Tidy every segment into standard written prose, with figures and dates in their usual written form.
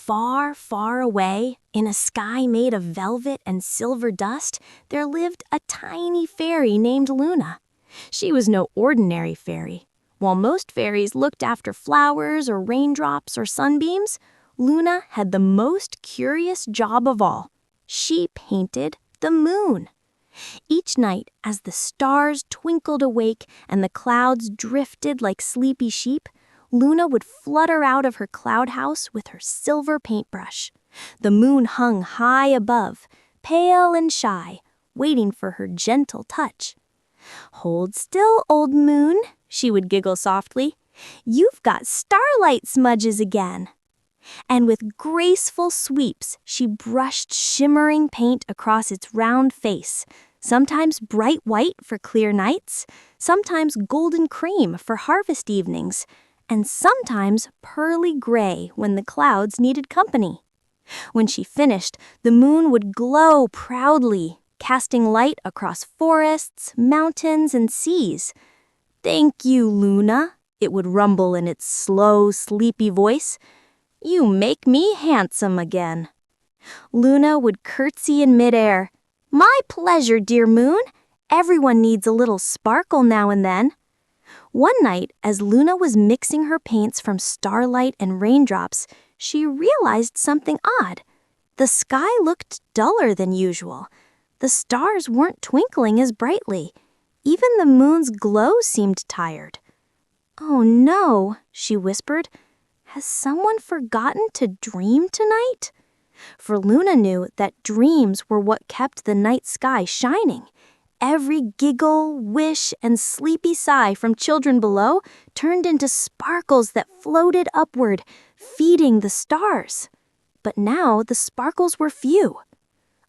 Far, far away, in a sky made of velvet and silver dust, there lived a tiny fairy named Luna. She was no ordinary fairy. While most fairies looked after flowers or raindrops or sunbeams, Luna had the most curious job of all. She painted the moon. Each night, as the stars twinkled awake and the clouds drifted like sleepy sheep, Luna would flutter out of her cloud house with her silver paintbrush. The moon hung high above, pale and shy, waiting for her gentle touch. "Hold still, old moon," she would giggle softly. "You've got starlight smudges again." And with graceful sweeps, she brushed shimmering paint across its round face, sometimes bright white for clear nights, sometimes golden cream for harvest evenings, and sometimes pearly gray when the clouds needed company. When she finished, the moon would glow proudly, casting light across forests, mountains, and seas. "Thank you, Luna," it would rumble in its slow, sleepy voice. "You make me handsome again." Luna would curtsy in midair. "My pleasure, dear moon. Everyone needs a little sparkle now and then." One night, as Luna was mixing her paints from starlight and raindrops, she realized something odd. The sky looked duller than usual. The stars weren't twinkling as brightly. Even the moon's glow seemed tired. "Oh no," she whispered. "Has someone forgotten to dream tonight?" For Luna knew that dreams were what kept the night sky shining. Every giggle, wish, and sleepy sigh from children below turned into sparkles that floated upward, feeding the stars. But now the sparkles were few.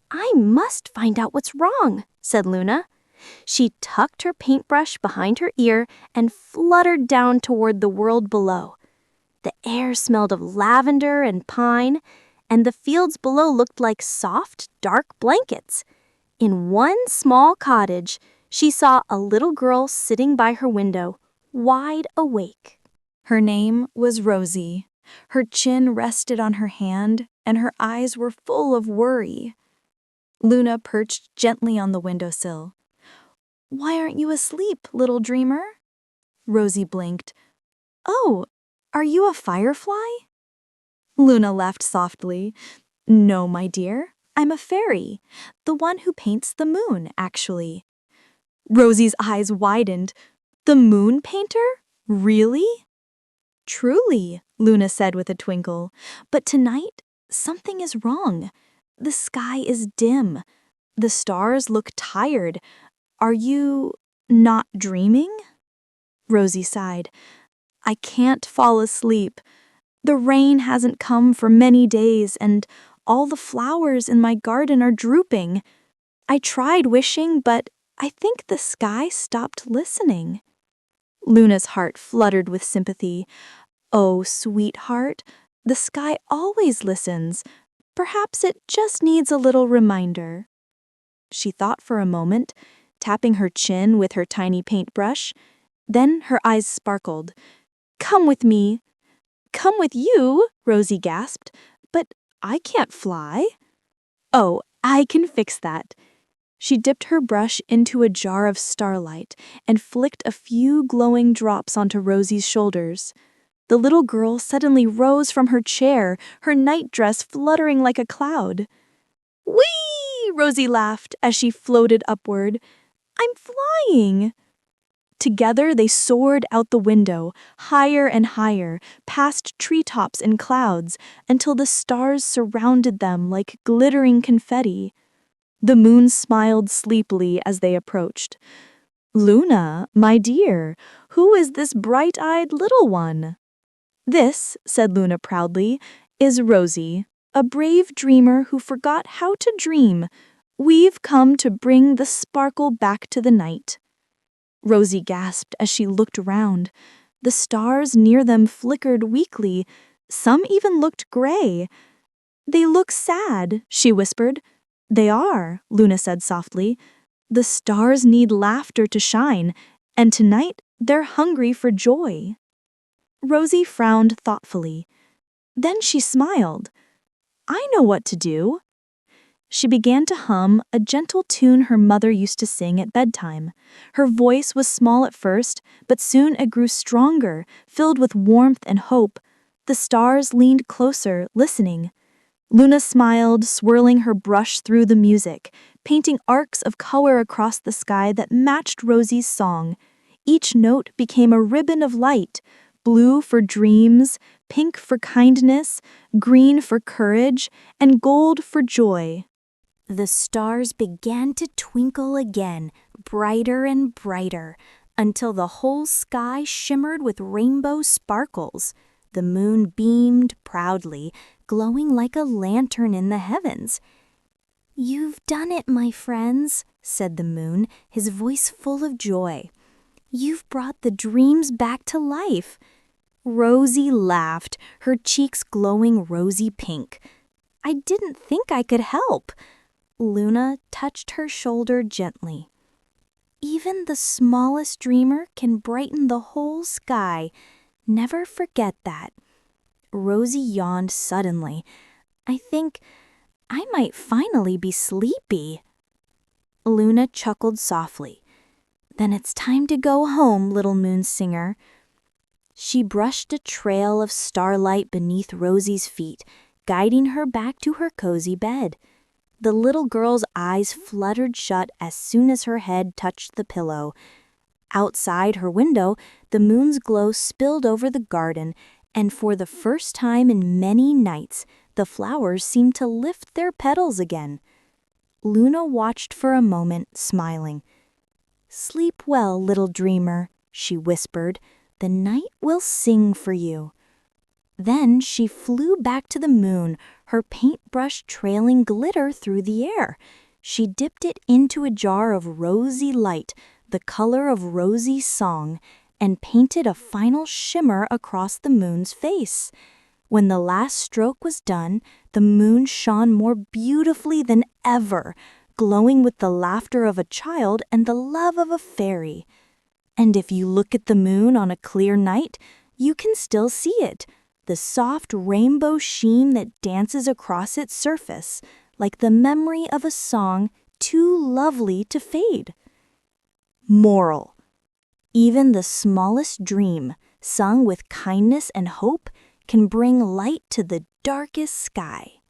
"I must find out what's wrong," said Luna. She tucked her paintbrush behind her ear and fluttered down toward the world below. The air smelled of lavender and pine, and the fields below looked like soft, dark blankets. In one small cottage, she saw a little girl sitting by her window, wide awake. Her name was Rosie. Her chin rested on her hand, and her eyes were full of worry. Luna perched gently on the windowsill. "Why aren't you asleep, little dreamer?" Rosie blinked. "Oh, are you a firefly?" Luna laughed softly. "No, my dear. I'm a fairy, the one who paints the moon, actually." Rosie's eyes widened. "The moon painter? Really?" "Truly," Luna said with a twinkle. "But tonight, something is wrong. The sky is dim. The stars look tired. Are you not dreaming?" Rosie sighed. "I can't fall asleep. The rain hasn't come for many days, and all the flowers in my garden are drooping. I tried wishing, but I think the sky stopped listening." Luna's heart fluttered with sympathy. "Oh, sweetheart, the sky always listens. Perhaps it just needs a little reminder." She thought for a moment, tapping her chin with her tiny paintbrush. Then her eyes sparkled. "Come with me." "Come with you?" Rosie gasped. "But I can't fly." "Oh, I can fix that." She dipped her brush into a jar of starlight and flicked a few glowing drops onto Rosie's shoulders. The little girl suddenly rose from her chair, her nightdress fluttering like a cloud. "Whee!" Rosie laughed as she floated upward. "I'm flying." Together they soared out the window, higher and higher, past treetops and clouds, until the stars surrounded them like glittering confetti. The moon smiled sleepily as they approached. "Luna, my dear, who is this bright-eyed little one?" "This," said Luna proudly, "is Rosie, a brave dreamer who forgot how to dream. We've come to bring the sparkle back to the night." Rosie gasped as she looked around. The stars near them flickered weakly. Some even looked gray. "They look sad," she whispered. "They are," Luna said softly. "The stars need laughter to shine, and tonight they're hungry for joy." Rosie frowned thoughtfully. Then she smiled. I know what to do." She began to hum a gentle tune her mother used to sing at bedtime. Her voice was small at first, but soon it grew stronger, filled with warmth and hope. The stars leaned closer, listening. Luna smiled, swirling her brush through the music, painting arcs of color across the sky that matched Rosie's song. Each note became a ribbon of light, blue for dreams, pink for kindness, green for courage, and gold for joy. The stars began to twinkle again, brighter and brighter, until the whole sky shimmered with rainbow sparkles. The moon beamed proudly, glowing like a lantern in the heavens. "You've done it, my friends," said the moon, his voice full of joy. "You've brought the dreams back to life." Rosie laughed, her cheeks glowing rosy pink. "I didn't think I could help." Luna touched her shoulder gently. "Even the smallest dreamer can brighten the whole sky. Never forget that." Rosie yawned suddenly. "I think I might finally be sleepy." Luna chuckled softly. "Then it's time to go home, little moon singer." She brushed a trail of starlight beneath Rosie's feet, guiding her back to her cozy bed. The little girl's eyes fluttered shut as soon as her head touched the pillow. Outside her window, the moon's glow spilled over the garden, and for the first time in many nights, the flowers seemed to lift their petals again. Luna watched for a moment, smiling. "Sleep well, little dreamer," she whispered. "The night will sing for you." Then she flew back to the moon, her paintbrush trailing glitter through the air. She dipped it into a jar of rosy light, the color of Rosie's song, and painted a final shimmer across the moon's face. When the last stroke was done, the moon shone more beautifully than ever, glowing with the laughter of a child and the love of a fairy. And if you look at the moon on a clear night, you can still see it, the soft rainbow sheen that dances across its surface, like the memory of a song too lovely to fade. Moral: even the smallest dream, sung with kindness and hope, can bring light to the darkest sky.